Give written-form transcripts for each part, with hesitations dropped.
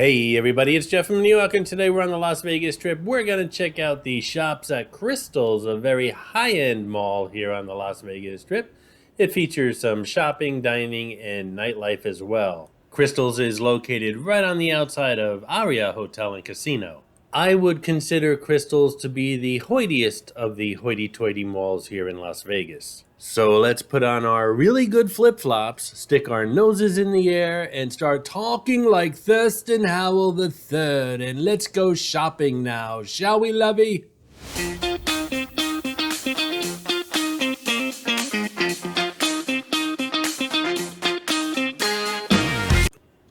Hey everybody, it's Jeff from New York, and today we're on the Las Vegas trip. We're going to check out the shops at Crystal's, a very high-end mall here on the Las Vegas trip. It features some shopping, dining, and nightlife as well. Crystal's is located right on the outside of Aria Hotel and Casino. I would consider Crystal's to be the hoitiest of the hoity-toity malls here in Las Vegas. So let's put on our really good flip-flops, stick our noses in the air, and start talking like Thurston Howell III. And let's go shopping now, shall we, lovey?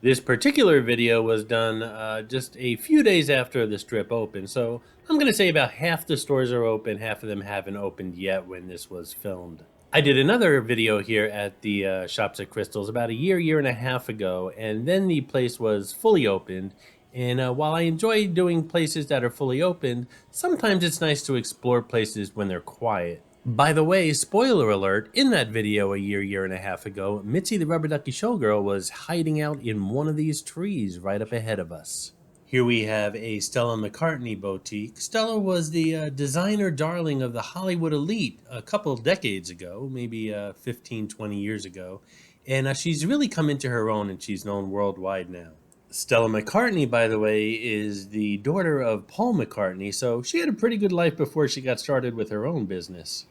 This particular video was done just a few days after the strip opened, so I'm going to say about half the stores are open, half of them haven't opened yet when this was filmed. I did another video here at the Shops at Crystal's about a year and a half ago, and then the place was fully opened. And while I enjoy doing places that are fully opened, sometimes it's nice to explore places when they're quiet. By the way, spoiler alert, in that video a year and a half ago, Mitzi the Rubber Ducky Showgirl was hiding out in one of these trees right up ahead of us. Here we have a Stella McCartney boutique. Stella was the designer darling of the Hollywood elite a couple decades ago, maybe 15, 20 years ago. And she's really come into her own, and she's known worldwide now. Stella McCartney, by the way, is the daughter of Paul McCartney, so she had a pretty good life before she got started with her own business.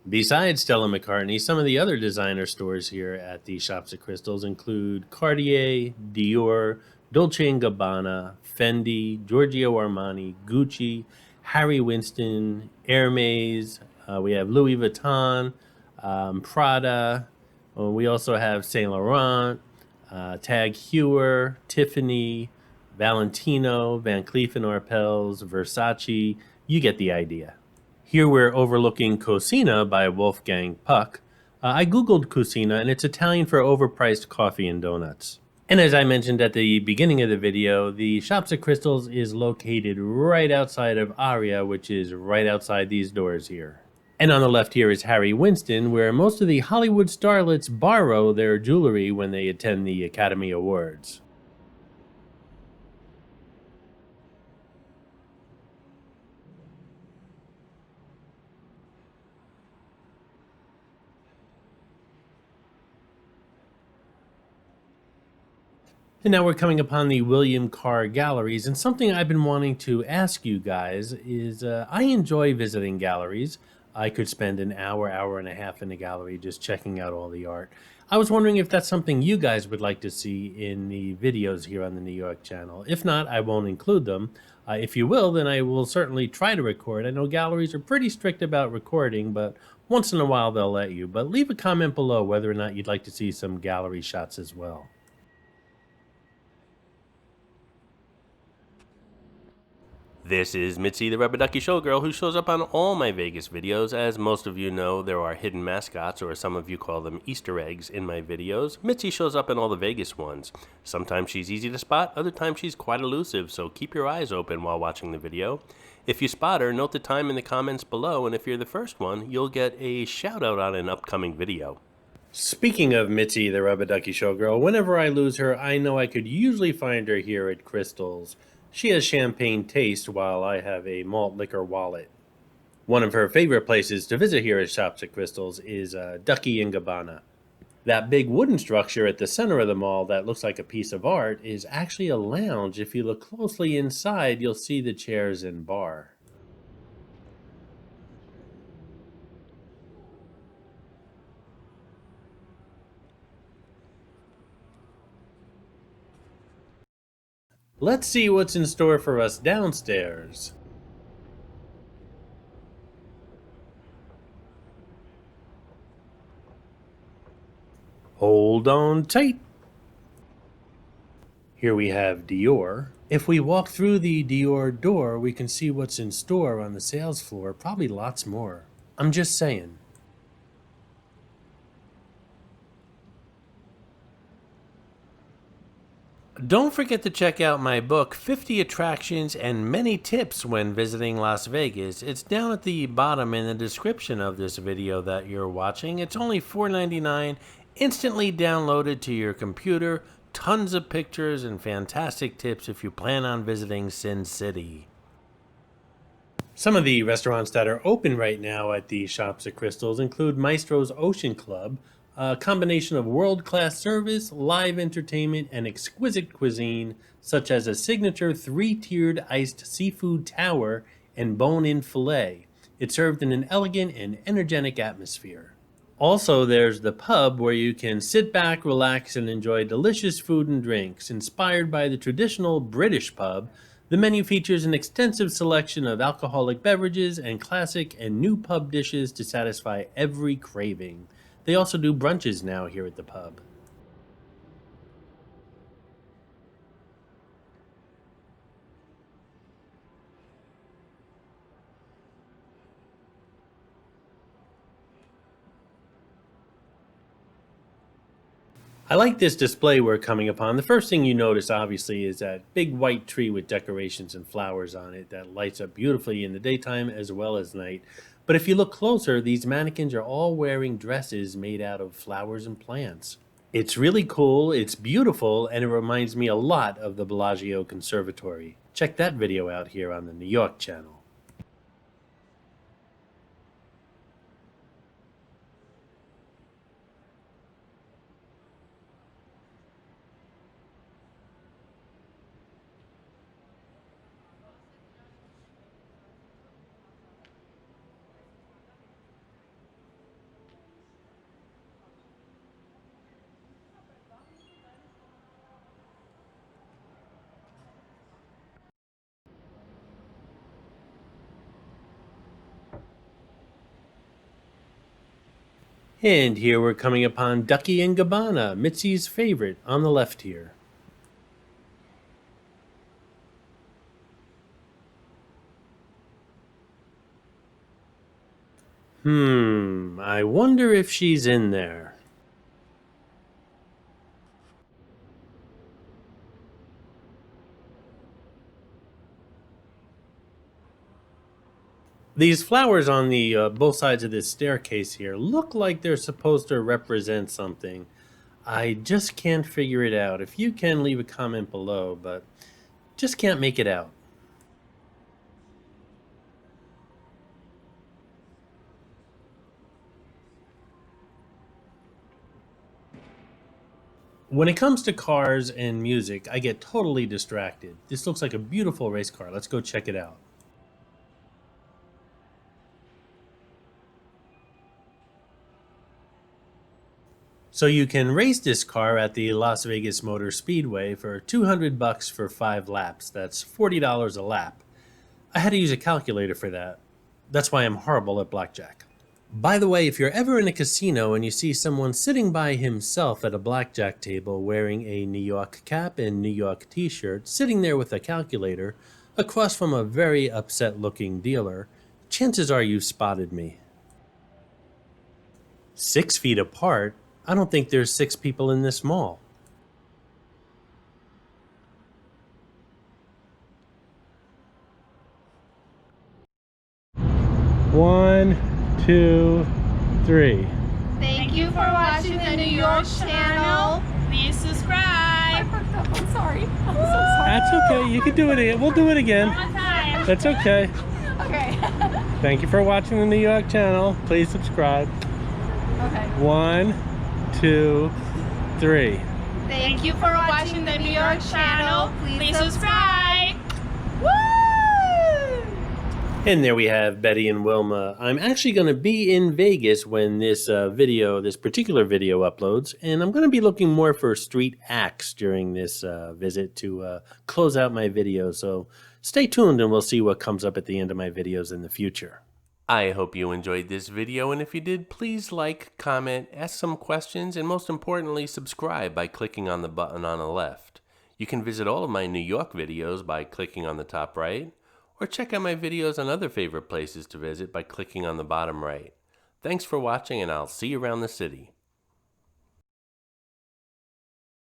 Besides Stella McCartney, some of the other designer stores here at the Shops at Crystal's include Cartier, Dior, Dolce & Gabbana, Fendi, Giorgio Armani, Gucci, Harry Winston, Hermes. We have Louis Vuitton, Prada. We also have Saint Laurent, Tag Heuer, Tiffany, Valentino, Van Cleef & Arpels, Versace. You get the idea. Here we're overlooking Cocina by Wolfgang Puck. I googled Cocina, and it's Italian for overpriced coffee and donuts. And as I mentioned at the beginning of the video, the Shops at Crystal's is located right outside of Aria, which is right outside these doors here. And on the left here is Harry Winston, where most of the Hollywood starlets borrow their jewelry when they attend the Academy Awards. And now we're coming upon the William Carr galleries, and something I've been wanting to ask you guys is I enjoy visiting galleries. I could spend an hour and a half in a gallery just checking out all the art. I was wondering if that's something you guys would like to see in the videos here on the New York channel. If not, I won't include them. If you will, then I will certainly try to record. I know galleries are pretty strict about recording, but once in a while they'll let you. But leave a comment below whether or not you'd like to see some gallery shots as well. This is Mitzi the Rubber Ducky Showgirl, who shows up on all my Vegas videos. As most of you know, there are hidden mascots, or some of you call them Easter eggs, in my videos. Mitzi shows up in all the Vegas ones. Sometimes she's easy to spot, other times she's quite elusive, so keep your eyes open while watching the video. If you spot her, note the time in the comments below, and if you're the first one, you'll get a shout out on an upcoming video. Speaking of Mitzi the Rubber Ducky Showgirl, whenever I lose her, I know I could usually find her here at Crystal's. She has champagne taste while I have a malt liquor wallet. One of her favorite places to visit here at Shops at Crystal's is Ducky and Gabbana. That big wooden structure at the center of the mall that looks like a piece of art is actually a lounge. If you look closely inside, you'll see the chairs and bar. Let's see what's in store for us downstairs. Hold on tight. Here we have Dior. If we walk through the Dior door, we can see what's in store on the sales floor, probably lots more. I'm just saying. Don't forget to check out my book, 50 Attractions and Many Tips When Visiting Las Vegas. It's down at the bottom in the description of this video that you're watching. It's only $4.99, instantly downloaded to your computer. tons of pictures and fantastic tips if you plan on visiting Sin City. Some of the restaurants that are open right now at the Shops at Crystals include Maestro's Ocean Club, a combination of world-class service, live entertainment, and exquisite cuisine, such as a signature 3-tiered iced seafood tower and bone-in filet. It's served in an elegant and energetic atmosphere. Also, there's the pub where you can sit back, relax, and enjoy delicious food and drinks. Inspired by the traditional British pub, the menu features an extensive selection of alcoholic beverages and classic and new pub dishes to satisfy every craving. They also do brunches now here at the pub. I like this display we're coming upon. The first thing you notice, obviously, is that big white tree with decorations and flowers on it that lights up beautifully in the daytime as well as night. But if you look closer, these mannequins are all wearing dresses made out of flowers and plants. It's really cool, it's beautiful, and it reminds me a lot of the Bellagio Conservatory. Check that video out here on the New York channel. And here we're coming upon Ducky and Gabbana, Mitzi's favorite, on the left here. I wonder if she's in there. These flowers on the both sides of this staircase here look like they're supposed to represent something. I just can't figure it out. If you can, leave a comment below, but just can't make it out. When it comes to cars and music, I get totally distracted. This looks like a beautiful race car. Let's go check it out. So you can race this car at the Las Vegas Motor Speedway for $200 for 5 laps. That's $40 a lap. I had to use a calculator for that. That's why I'm horrible at blackjack. By the way, if you're ever in a casino and you see someone sitting by himself at a blackjack table wearing a New York cap and New York t-shirt, sitting there with a calculator, across from a very upset-looking dealer, chances are you've spotted me. 6 feet apart? I don't think there's 6 people in this mall. One, 2, 3. Thank you for watching the New York channel. Please subscribe. I'm sorry. I'm so sorry. That's okay. You can do it again. We'll do it again. One more time. That's okay. Okay. Thank you for watching the New York channel. Please subscribe. Okay. 1, 2, 3. Thank you for watching the New York channel. Please subscribe. Woo! And there we have Betty and Wilma. I'm actually going to be in Vegas when this particular video uploads, and I'm going to be looking more for street acts during this visit to close out my video. So stay tuned and we'll see what comes up at the end of my videos in the future. I hope you enjoyed this video, and if you did, please like, comment, ask some questions, and most importantly, subscribe by clicking on the button on the left. You can visit all of my New York videos by clicking on the top right, or check out my videos on other favorite places to visit by clicking on the bottom right. Thanks for watching, and I'll see you around the city.